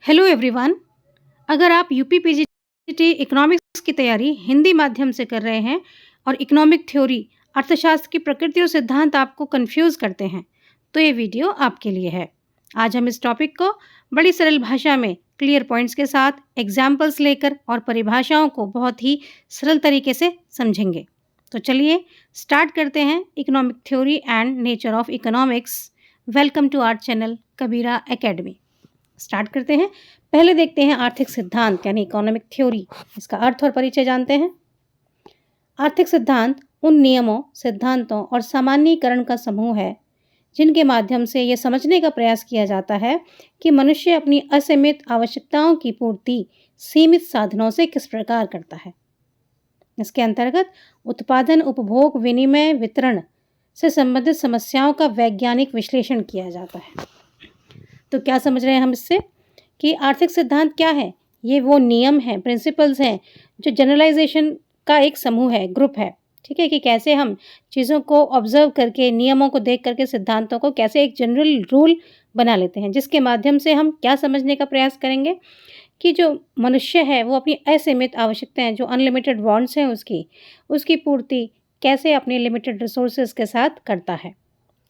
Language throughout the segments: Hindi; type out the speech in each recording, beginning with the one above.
Hello everyone. अगर आप यूपी पीजीटी इकोनॉमिक्स की तैयारी हिंदी माध्यम से कर रहे हैं और इकोनॉमिक थ्योरी अर्थशास्त्र की प्रकृति और सिद्धांत आपको कंफ्यूज करते हैं तो ये वीडियो आपके लिए है। आज हम इस टॉपिक को बड़ी सरल भाषा में क्लियर पॉइंट्स के साथ एग्जाम्पल्स लेकर और परिभाषाओं को बहुत ही सरल तरीके से समझेंगे। तो चलिए स्टार्ट करते हैं economic theory and nature of economics. Welcome to our channel Kabira academy. Start करते हैं। पहले देखते हैं आर्थिक सिद्धांत यानी इकोनॉमिक थ्योरी। इसका अर्थ और परिचय जानते हैं। आर्थिक सिद्धांत उन नियमों, सिद्धांतों और सामान्यीकरण का समूह है जिनके माध्यम से यह समझने का प्रयास किया जाता है कि मनुष्य अपनी असीमित आवश्यकताओं की पूर्ति सीमित साधनों से किस प्रकार करता है। इसके अंतर्गत उत्पादन, उपभोग, विनिमय, वितरण से संबंधित समस्याओं का वैज्ञानिक विश्लेषण किया जाता है। तो क्या समझ रहे हैं हम इससे कि आर्थिक सिद्धांत क्या है? ये वो नियम हैं, प्रिंसिपल्स हैं जो जनरलाइजेशन का एक समूह है, ग्रुप है। ठीक है, कि कैसे हम चीज़ों को ऑब्जर्व करके, नियमों को देख करके, सिद्धांतों को कैसे एक जनरल रूल बना लेते हैं, जिसके माध्यम से हम क्या समझने का प्रयास करेंगे कि जो मनुष्य है वो अपनी असीमित आवश्यकताएं, जो अनलिमिटेड वांट्स हैं उसकी पूर्ति कैसे अपने लिमिटेड रिसोर्सेज के साथ करता है।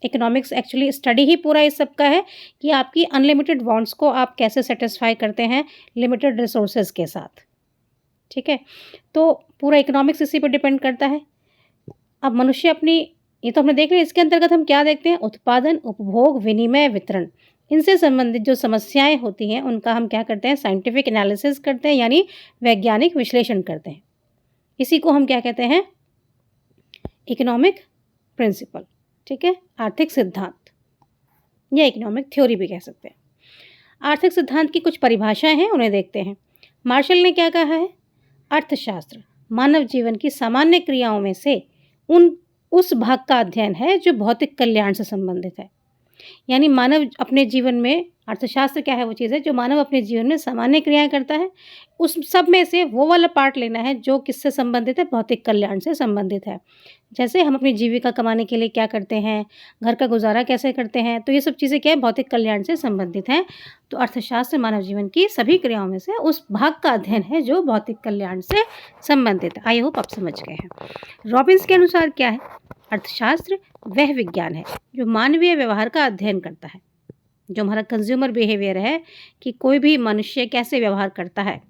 इकोनॉमिक्स एक्चुअली स्टडी ही पूरा इस सब का है कि आपकी अनलिमिटेड वांट्स को आप कैसे सेटिस्फाई करते हैं लिमिटेड रिसोर्सेज के साथ। ठीक है, तो पूरा इकोनॉमिक्स इसी पर डिपेंड करता है। अब मनुष्य अपनी, ये तो हमने देख लिया, इसके अंतर्गत हम क्या देखते हैं? उत्पादन, उपभोग, विनिमय, वितरण, इनसे संबंधित जो समस्याएं होती हैं उनका हम क्या करते हैं? साइंटिफिक एनालिसिस करते हैं, यानी वैज्ञानिक विश्लेषण करते हैं। इसी को हम क्या कहते हैं? Economic principle. ठीक है, आर्थिक सिद्धांत या इकोनॉमिक थ्योरी भी कह सकते हैं। आर्थिक सिद्धांत की कुछ परिभाषाएं हैं, उन्हें देखते हैं। मार्शल ने क्या कहा है? अर्थशास्त्र मानव जीवन की सामान्य क्रियाओं में से उस भाग का अध्ययन है जो भौतिक कल्याण से संबंधित है। यानी मानव अपने जीवन में, अर्थशास्त्र क्या है? वो चीज़ है जो मानव अपने जीवन में सामान्य क्रियाएं करता है, उस सब में से वो वाला पार्ट लेना है जो किससे संबंधित है? भौतिक कल्याण से संबंधित है। जैसे हम अपनी जीविका कमाने के लिए क्या करते हैं, घर का गुजारा कैसे करते हैं, तो ये सब चीज़ें क्या है? भौतिक कल्याण से संबंधित हैं। तो अर्थशास्त्र मानव जीवन की सभी क्रियाओं में से उस भाग का अध्ययन है जो भौतिक कल्याण से संबंधित है। आई होप आप समझ गए हैं। रॉबिन्स के अनुसार क्या है? अर्थशास्त्र वह विज्ञान है जो मानवीय व्यवहार का अध्ययन करता है, जो हमारा कंज्यूमर बिहेवियर है कि कोई भी मनुष्य कैसे व्यवहार करता है,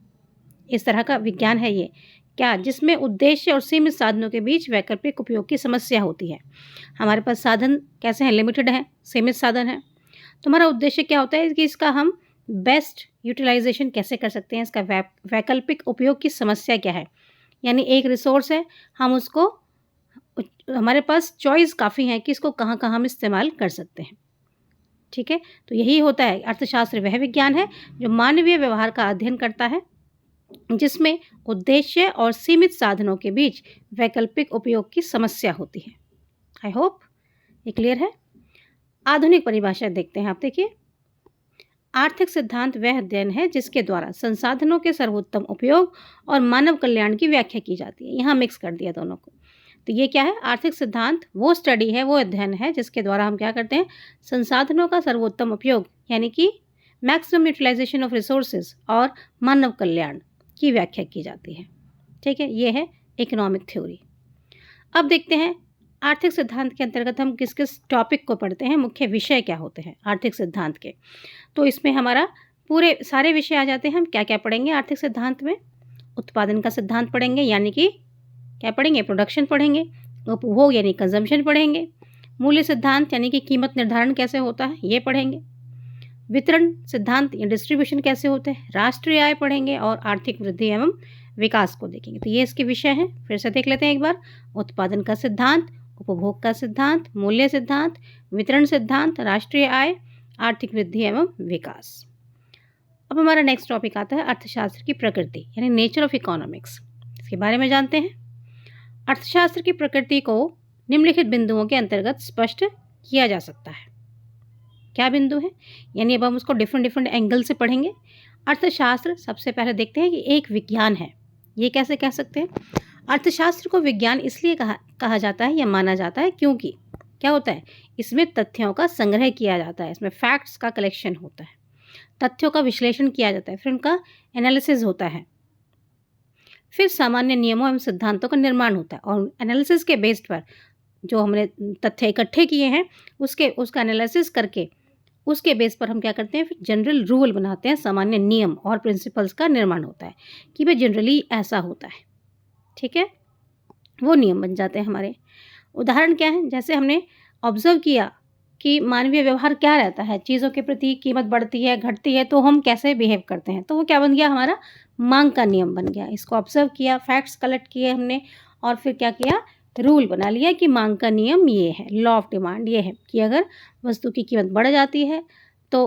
इस तरह का विज्ञान है ये। क्या? जिसमें उद्देश्य और सीमित साधनों के बीच वैकल्पिक उपयोग की समस्या होती है। हमारे पास साधन कैसे हैं? लिमिटेड हैं, सीमित साधन हैं। तो हमारा उद्देश्य क्या होता है कि इसका हम बेस्ट यूटिलाइजेशन कैसे कर सकते हैं, इसका वैकल्पिक उपयोग की समस्या क्या है। यानी एक रिसोर्स है, हम उसको, हमारे पास चॉइस काफ़ी है कि इसको कहाँ कहाँ हम इस्तेमाल कर सकते हैं। ठीक है, तो यही होता है, अर्थशास्त्र वह विज्ञान है जो मानवीय व्यवहार का अध्ययन करता है, जिसमें उद्देश्य और सीमित साधनों के बीच वैकल्पिक उपयोग की समस्या होती है। आई होप ये क्लियर है। आधुनिक परिभाषा देखते हैं। आप देखिए, आर्थिक सिद्धांत वह अध्ययन है जिसके द्वारा संसाधनों के सर्वोत्तम उपयोग और मानव कल्याण की व्याख्या की जाती है। यहाँ मिक्स कर दिया दोनों को। तो ये क्या है? आर्थिक सिद्धांत वो स्टडी है, वो अध्ययन है जिसके द्वारा हम क्या करते हैं? संसाधनों का सर्वोत्तम उपयोग यानी कि मैक्सिमम यूटिलाइजेशन ऑफ रिसोर्सेज और मानव कल्याण की व्याख्या की जाती है। ठीक है, ये है इकोनॉमिक थ्योरी। अब देखते हैं आर्थिक सिद्धांत के अंतर्गत हम किस किस टॉपिक को पढ़ते हैं, मुख्य विषय क्या होते हैं आर्थिक सिद्धांत के। तो इसमें हमारा पूरे सारे विषय आ जाते हैं। हम क्या क्या पढ़ेंगे आर्थिक सिद्धांत में? उत्पादन का सिद्धांत पढ़ेंगे, यानी कि क्या पढ़ेंगे? प्रोडक्शन पढ़ेंगे। उपभोग यानी कंजम्पशन पढ़ेंगे। मूल्य सिद्धांत यानी कि कीमत निर्धारण कैसे होता है, ये पढ़ेंगे। वितरण सिद्धांत या डिस्ट्रीब्यूशन कैसे होते हैं। राष्ट्रीय आय पढ़ेंगे और आर्थिक वृद्धि एवं विकास को देखेंगे। तो ये इसके विषय हैं। फिर से देख लेते हैं एक बार। उत्पादन का सिद्धांत, उपभोग का सिद्धांत, मूल्य सिद्धांत, वितरण सिद्धांत, राष्ट्रीय आय, आर्थिक वृद्धि एवं विकास। अब हमारा नेक्स्ट टॉपिक आता है अर्थशास्त्र की प्रकृति यानी नेचर ऑफ इकोनॉमिक्स। इसके बारे में जानते हैं। अर्थशास्त्र की प्रकृति को निम्नलिखित बिंदुओं के अंतर्गत स्पष्ट किया जा सकता है। क्या बिंदु है? यानी अब हम उसको डिफरेंट एंगल से पढ़ेंगे। अर्थशास्त्र सबसे पहले देखते हैं कि एक विज्ञान है। ये कैसे कह सकते हैं? अर्थशास्त्र को विज्ञान इसलिए कहा जाता है या माना जाता है क्योंकि क्या होता है? इसमें तथ्यों का संग्रह किया जाता है, इसमें फैक्ट्स का कलेक्शन होता है। तथ्यों का विश्लेषण किया जाता है, फिर उनका एनालिसिस होता है, फिर सामान्य नियमों एवं सिद्धांतों का निर्माण होता है और एनालिसिस के बेस्ड पर जो हमने तथ्य इकट्ठे किए हैं उसका एनालिसिस करके उसके बेस पर हम क्या करते हैं, फिर जनरल रूल बनाते हैं, सामान्य नियम और प्रिंसिपल्स का निर्माण होता है कि भाई जनरली ऐसा होता है। ठीक है, वो नियम बन जाते हैं हमारे। उदाहरण क्या है, जैसे हमने ऑब्जर्व किया कि मानवीय व्यवहार क्या रहता है, चीज़ों के प्रति कीमत बढ़ती है घटती है तो हम कैसे बिहेव करते हैं, तो वो क्या बन गया, हमारा मांग का नियम बन गया। इसको ऑब्जर्व किया, फैक्ट्स कलेक्ट किए हमने और फिर क्या किया, रूल बना लिया कि मांग का नियम ये है, लॉ ऑफ डिमांड ये है कि अगर वस्तु की कीमत बढ़ जाती है तो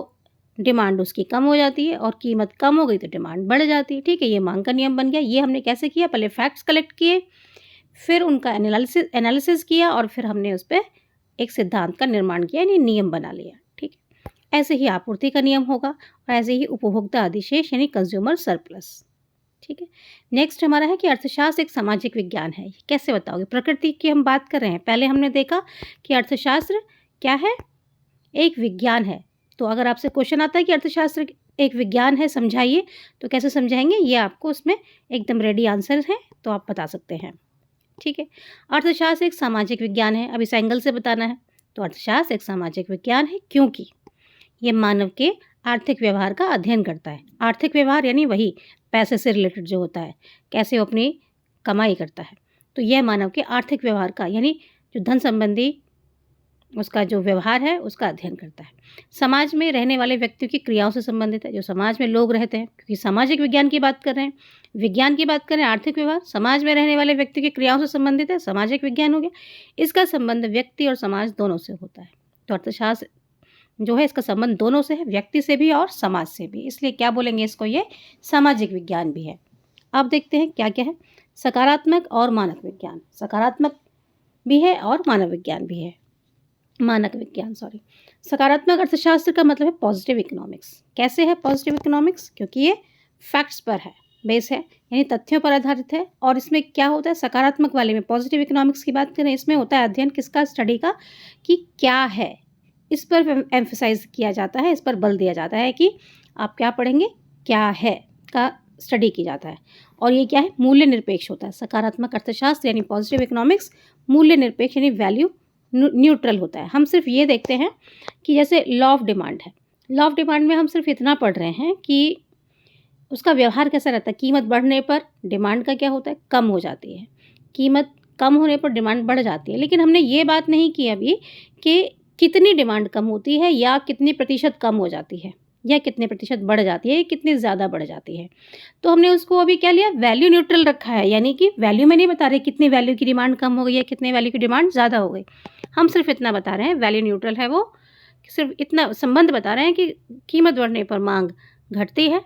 डिमांड उसकी कम हो जाती है और कीमत कम हो गई तो डिमांड बढ़ जाती है। ठीक है, ये मांग का नियम बन गया। ये हमने कैसे किया, पहले फैक्ट्स कलेक्ट किए, फिर उनका एनालिसिस किया और फिर हमने उस पर एक सिद्धांत का निर्माण किया, यानी नियम बना लिया। ठीक है, ऐसे ही आपूर्ति का नियम होगा और ऐसे ही उपभोक्ता अधिशेष यानी कंज्यूमर सरप्लस। ठीक है, नेक्स्ट हमारा है कि अर्थशास्त्र एक सामाजिक विज्ञान है। कैसे बताओगे, प्रकृति की हम बात कर रहे हैं, पहले हमने देखा कि अर्थशास्त्र क्या है, एक विज्ञान है। तो अगर आपसे क्वेश्चन आता है कि अर्थशास्त्र एक विज्ञान है, समझाइए, तो कैसे समझाएंगे, ये आपको उसमें एकदम रेडी आंसर है तो आप बता सकते हैं। ठीक है, अर्थशास्त्र एक सामाजिक विज्ञान है। अब इस एंगल से बताना है तो अर्थशास्त्र एक सामाजिक विज्ञान है क्योंकि ये मानव के आर्थिक व्यवहार का अध्ययन करता है। आर्थिक व्यवहार यानी वही पैसे से रिलेटेड जो होता है, कैसे वो अपनी कमाई करता है, तो यह मानव के आर्थिक व्यवहार का यानी जो धन संबंधी उसका जो व्यवहार है उसका अध्ययन करता है। समाज में रहने वाले व्यक्तियों की क्रियाओं से संबंधित है, जो समाज में लोग रहते हैं, क्योंकि सामाजिक विज्ञान की बात कर रहे हैं, विज्ञान की बात करें, आर्थिक व्यवहार समाज में रहने वाले व्यक्ति की क्रियाओं से संबंधित है, सामाजिक विज्ञान हो गया। इसका संबंध व्यक्ति और समाज दोनों से होता है। तो अर्थशास्त्र जो है इसका संबंध दोनों से है, व्यक्ति से भी और समाज से भी, इसलिए क्या बोलेंगे इसको, ये सामाजिक विज्ञान भी है। अब देखते हैं क्या क्या है, सकारात्मक और मानक विज्ञान। सकारात्मक भी है और मानव विज्ञान भी है, मानक विज्ञान सॉरी। सकारात्मक अर्थशास्त्र का मतलब है पॉजिटिव इकोनॉमिक्स। कैसे है पॉजिटिव इकोनॉमिक्स, क्योंकि ये फैक्ट्स पर है, बेस है, यानी तथ्यों पर आधारित है। और इसमें क्या होता है, सकारात्मक वाले में पॉजिटिव इकोनॉमिक्स की बात करें, इसमें होता है अध्ययन किसका, स्टडी का, कि क्या है, इस पर एम्फसाइज किया जाता है, इस पर बल दिया जाता है कि आप क्या पढ़ेंगे, क्या है का स्टडी की जाता है। और ये क्या है, मूल्य निरपेक्ष होता है। सकारात्मक अर्थशास्त्र यानी पॉजिटिव इकोनॉमिक्स मूल्य निरपेक्ष यानी वैल्यू न्यूट्रल होता है। हम सिर्फ ये देखते हैं कि जैसे लॉ ऑफ डिमांड है, लॉ ऑफ डिमांड में हम सिर्फ इतना पढ़ रहे हैं कि उसका व्यवहार कैसा रहता है, कीमत बढ़ने पर डिमांड का क्या होता है, कम हो जाती है, कीमत कम होने पर डिमांड बढ़ जाती है। लेकिन हमने ये बात नहीं की अभी कि कितनी डिमांड कम होती है या कितनी प्रतिशत कम हो जाती है या कितने प्रतिशत बढ़ जाती है, कितनी ज़्यादा बढ़ जाती है। तो हमने उसको अभी क्या लिया, वैल्यू न्यूट्रल रखा है, यानी कि वैल्यू में नहीं बता रहे कितनी वैल्यू की डिमांड कम हो गई है, कितने वैल्यू की डिमांड ज़्यादा हो गई। हम सिर्फ इतना बता रहे हैं, वैल्यू न्यूट्रल है वो, सिर्फ इतना संबंध बता रहे हैं कि कीमत बढ़ने पर मांग घटती है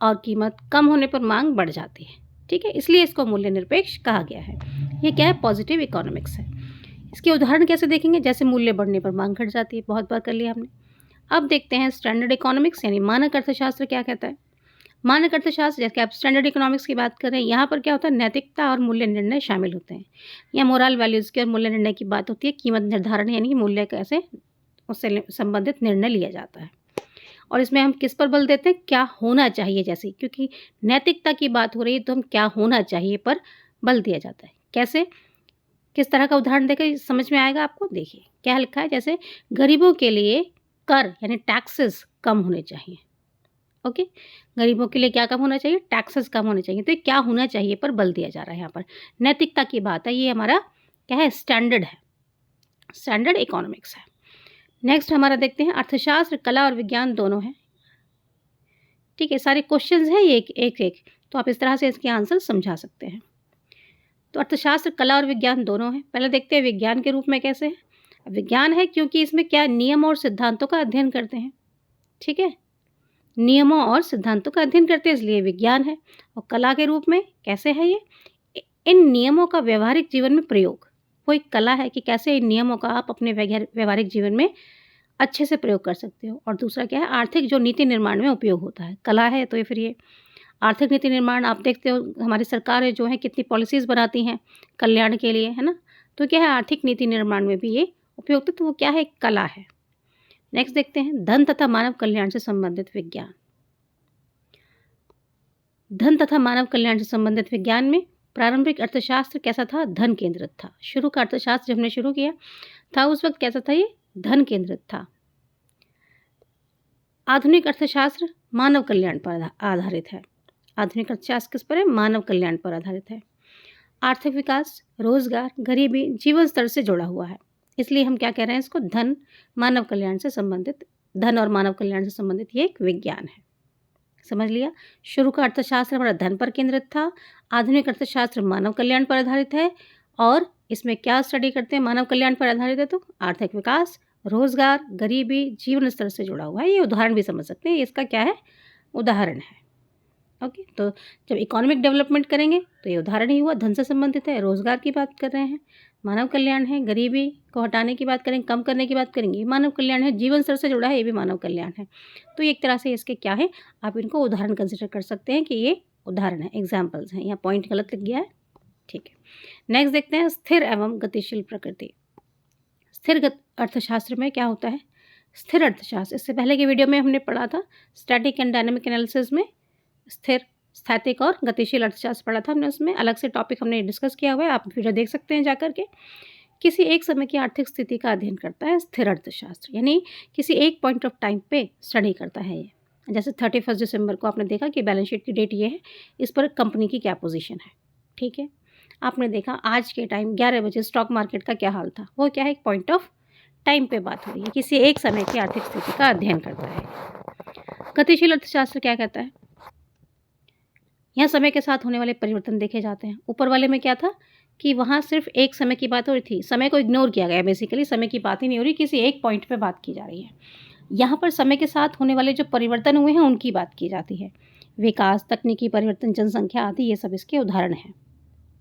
और कीमत कम होने पर मांग बढ़ जाती है। ठीक है, इसलिए इसको मूल्य निरपेक्ष कहा गया है। ये क्या है, पॉजिटिव इकोनॉमिक्स है। इसके उदाहरण कैसे देखेंगे, जैसे मूल्य बढ़ने पर मांग घट जाती है, बहुत बार कर लिया हमने। अब देखते हैं स्टैंडर्ड इकोनॉमिक्स यानी मानक अर्थशास्त्र क्या कहता है। मानक अर्थशास्त्र, जैसे आप स्टैंडर्ड इकोनॉमिक्स की बात कर रहे हैं, यहाँ पर क्या होता है, नैतिकता और मूल्य निर्णय शामिल होते हैं। यहाँ मोरल वैल्यूज़ की और मूल्य निर्णय की बात होती है। कीमत निर्धारण यानी मूल्य कैसे उससे संबंधित निर्णय लिया जाता है। और इसमें हम किस पर बल देते हैं, क्या होना चाहिए, जैसे क्योंकि नैतिकता की बात हो रही है तो हम क्या होना चाहिए पर बल दिया जाता है। कैसे, किस तरह का उदाहरण देकर समझ में आएगा आपको, देखिए क्या लिखा है, जैसे गरीबों के लिए कर यानी टैक्सेस कम होने चाहिए। ओके, गरीबों के लिए क्या कम होना चाहिए, टैक्सेस कम होने चाहिए। तो ये क्या होना चाहिए पर बल दिया जा रहा है, यहाँ पर नैतिकता की बात है। ये हमारा क्या है, स्टैंडर्ड है, स्टैंडर्ड इकोनॉमिक्स है। नेक्स्ट हमारा देखते हैं अर्थशास्त्र कला और विज्ञान दोनों है। ठीक है, सारे क्वेश्चंस हैं ये एक एक, तो आप इस तरह से इसके आंसर समझा सकते हैं। तो अर्थशास्त्र कला और विज्ञान दोनों है। पहले देखते हैं विज्ञान के रूप में कैसे है। विज्ञान है क्योंकि इसमें क्या, नियम और सिद्धांतों का अध्ययन करते हैं। ठीक है, नियमों और सिद्धांतों का अध्ययन करते हैं इसलिए विज्ञान है। और कला के रूप में कैसे है ये, इन नियमों का व्यवहारिक जीवन में प्रयोग, वो एक कला है कि कैसे इन नियमों का आप अपने व्यवहारिक जीवन में अच्छे से प्रयोग कर सकते हो। और दूसरा क्या है, आर्थिक जो नीति निर्माण में उपयोग होता है, कला है तो ये फिर ये आर्थिक नीति निर्माण, आप देखते हो हमारी सरकारें जो है कितनी पॉलिसीज़ बनाती हैं कल्याण के लिए, है ना, तो क्या है आर्थिक नीति निर्माण में भी ये उपयोग, तो वो क्या है, कला है। नेक्स्ट देखते हैं धन तथा मानव कल्याण से संबंधित विज्ञान। धन तथा मानव कल्याण से संबंधित विज्ञान में प्रारंभिक अर्थशास्त्र कैसा था? धन केंद्रित था। शुरू का अर्थशास्त्र जब हमने शुरू किया था उस वक्त कैसा था? ये धन केंद्रित था। आधुनिक अर्थशास्त्र मानव कल्याण पर आधारित है। आधुनिक अर्थशास्त्र किस पर है? मानव कल्याण पर आधारित है। आर्थिक विकास, रोजगार, गरीबी, जीवन स्तर से जुड़ा हुआ है, इसलिए हम क्या कह रहे हैं इसको? धन मानव कल्याण से संबंधित, धन और मानव कल्याण से संबंधित ये एक विज्ञान है। समझ लिया? शुरू का अर्थशास्त्र हमारा धन पर केंद्रित था, आधुनिक अर्थशास्त्र मानव कल्याण पर आधारित है, और इसमें क्या स्टडी करते हैं? मानव कल्याण पर आधारित है तो आर्थिक विकास, रोजगार, गरीबी, जीवन स्तर से जुड़ा हुआ है। ये उदाहरण भी समझ सकते हैं, इसका क्या है? उदाहरण है। ओके, तो जब इकोनॉमिक डेवलपमेंट करेंगे तो ये उदाहरण ही हुआ, धन से संबंधित है। रोजगार की बात कर रहे हैं, मानव कल्याण है। गरीबी को हटाने की बात करेंगे, कम करने की बात करेंगे, ये मानव कल्याण है। जीवन स्तर से जुड़ा है, ये भी मानव कल्याण है। तो ये एक तरह से इसके क्या है, आप इनको उदाहरण कंसिडर कर सकते हैं कि ये उदाहरण है, एग्जाम्पल्स हैं। यहाँ पॉइंट गलत लिख गया है, ठीक है। नेक्स्ट देखते हैं स्थिर एवं गतिशील प्रकृति। स्थिर अर्थशास्त्र में क्या होता है? स्थिर अर्थशास्त्र, इससे पहले के वीडियो में हमने पढ़ा था स्टैटिक एंड डायनेमिक एनालिसिस में स्थिर, स्थैतिक और गतिशील अर्थशास्त्र पढ़ा था हमने, उसमें अलग से टॉपिक हमने डिस्कस किया हुआ है, आप वीडियो देख सकते हैं जाकर के। किसी एक समय की आर्थिक स्थिति का अध्ययन करता है स्थिर अर्थशास्त्र, यानी किसी एक पॉइंट ऑफ टाइम पे स्टडी करता है ये। जैसे 31 दिसंबर को आपने देखा कि बैलेंस शीट की डेट ये है, इस पर कंपनी की क्या पोजीशन है, ठीक है। आपने देखा आज के टाइम 11 बजे स्टॉक मार्केट का क्या हाल था, वो क्या है? एक पॉइंट ऑफ टाइम पे बात हो रही है, किसी एक समय की आर्थिक स्थिति का अध्ययन करता है। गतिशील अर्थशास्त्र क्या कहता है? यहाँ समय के साथ होने वाले परिवर्तन देखे जाते हैं। ऊपर वाले में क्या था कि वहाँ सिर्फ एक समय की बात हो रही थी, समय को इग्नोर किया गया, बेसिकली समय की बात ही नहीं हो रही, किसी एक पॉइंट पे बात की जा रही है। यहाँ पर समय के साथ होने वाले जो परिवर्तन हुए हैं उनकी बात की जाती है। विकास, तकनीकी परिवर्तन, जनसंख्या आदि, ये सब इसके उदाहरण हैं,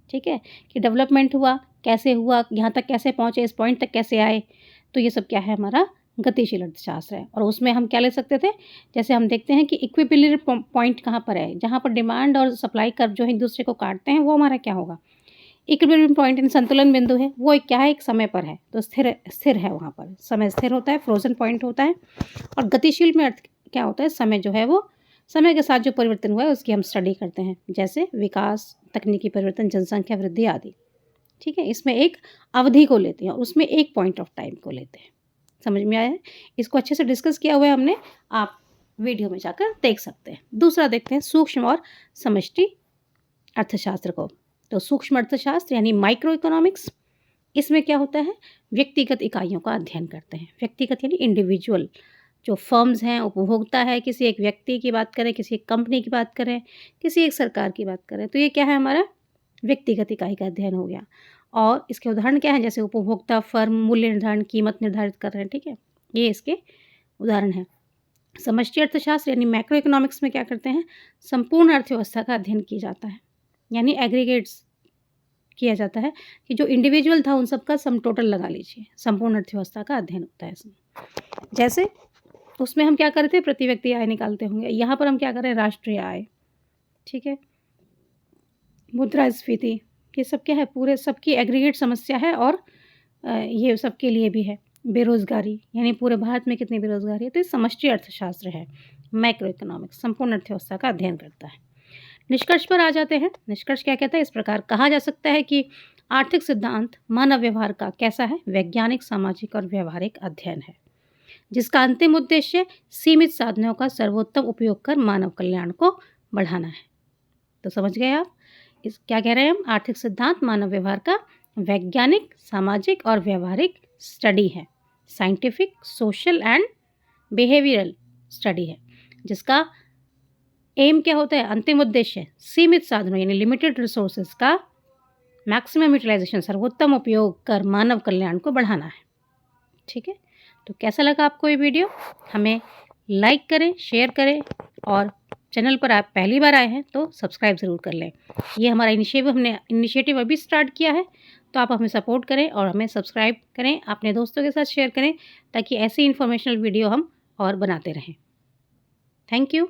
ठीक है। कि डेवलपमेंट हुआ, कैसे हुआ, यहाँ तक कैसे पहुँचे, इस पॉइंट तक कैसे आए, तो ये सब क्या है? हमारा गतिशील अर्थशास्त्र है। और उसमें हम क्या ले सकते थे? जैसे हम देखते हैं कि इक्विलिब्रियम पॉइंट कहाँ पर है, जहाँ पर डिमांड और सप्लाई कर्व जो है एक दूसरे को काटते हैं, वो हमारा क्या होगा? इक्विलिब्रियम पॉइंट, इन संतुलन बिंदु है, वो एक क्या है? एक समय पर है, तो स्थिर है, वहाँ पर समय स्थिर होता है, फ्रोजन पॉइंट होता है। और गतिशील में अर्थ क्या होता है? समय जो है वो समय के साथ जो परिवर्तन हुआ है उसकी हम स्टडी करते हैं, जैसे विकास, तकनीकी परिवर्तन, जनसंख्या वृद्धि आदि, ठीक है। इसमें एक अवधि को लेते हैं और उसमें एक पॉइंट ऑफ टाइम को लेते हैं। समझ में आया है? इसको अच्छे से डिस्कस किया हुआ है हमने, आप वीडियो में जाकर देख सकते हैं। दूसरा देखते हैं सूक्ष्म और समष्टि अर्थशास्त्र को। तो सूक्ष्म अर्थशास्त्र यानी माइक्रो इकोनॉमिक्स, इसमें क्या होता है? व्यक्तिगत इकाइयों का अध्ययन करते हैं। व्यक्तिगत यानी इंडिविजुअल, जो फर्म्स हैं, उपभोक्ता है, किसी एक व्यक्ति की बात करें, किसी एक कंपनी की बात करें, किसी एक सरकार की बात करें, तो ये क्या है? हमारा व्यक्तिगत इकाई का अध्ययन हो गया। और इसके उदाहरण क्या हैं? जैसे उपभोक्ता, फर्म, मूल्य निर्धारण, कीमत निर्धारित कर रहे हैं, ठीक है, ये इसके उदाहरण हैं। समष्टि अर्थशास्त्र यानी मैक्रो इकोनॉमिक्स में क्या करते हैं? संपूर्ण अर्थव्यवस्था का अध्ययन किया जाता है, यानी एग्रीगेट्स किया जाता है कि जो इंडिविजुअल था उन सबका सम टोटल लगा लीजिए, संपूर्ण अर्थव्यवस्था का अध्ययन होता है इसमें। जैसे उसमें हम क्या करते हैं? प्रति व्यक्ति आय निकालते होंगे, यहाँ पर हम क्या कर रहे हैं? राष्ट्रीय आय, ठीक है, मुद्रास्फीति, ये सब क्या है? पूरे सबकी एग्रीगेट समस्या है, और ये सबके लिए भी है। बेरोजगारी, यानी पूरे भारत में कितनी बेरोजगारी है, तो ये समष्टि अर्थशास्त्र है। मैक्रो इकोनॉमिक्स संपूर्ण अर्थव्यवस्था का अध्ययन करता है। निष्कर्ष पर आ जाते हैं। निष्कर्ष क्या कहता है? इस प्रकार कहा जा सकता है कि आर्थिक सिद्धांत मानव व्यवहार का कैसा है? वैज्ञानिक, सामाजिक और व्यवहारिक अध्ययन है, जिसका अंतिम उद्देश्य सीमित साधनों का सर्वोत्तम उपयोग कर मानव कल्याण को बढ़ाना है। तो समझ गए आप? इस क्या कह रहे हैं हम? आर्थिक सिद्धांत मानव व्यवहार का वैज्ञानिक, सामाजिक और व्यवहारिक स्टडी है, scientific, social and behavioural study है, जिसका एम क्या होता है? अंतिम उद्देश्य सीमित साधनों यानी लिमिटेड रिसोर्सेज का मैक्सिमम यूटिलाइजेशन, सर्वोत्तम उपयोग कर मानव कल्याण को बढ़ाना है, ठीक है। तो कैसा लगा आपको ये वीडियो? हमें लाइक करें, शेयर करें, और चैनल पर आप पहली बार आए हैं तो सब्सक्राइब ज़रूर कर लें। ये हमारा इनिशिएटिव अभी स्टार्ट किया है, तो आप हमें सपोर्ट करें और हमें सब्सक्राइब करें, अपने दोस्तों के साथ शेयर करें, ताकि ऐसी इन्फॉर्मेशनल वीडियो हम और बनाते रहें। Thank you.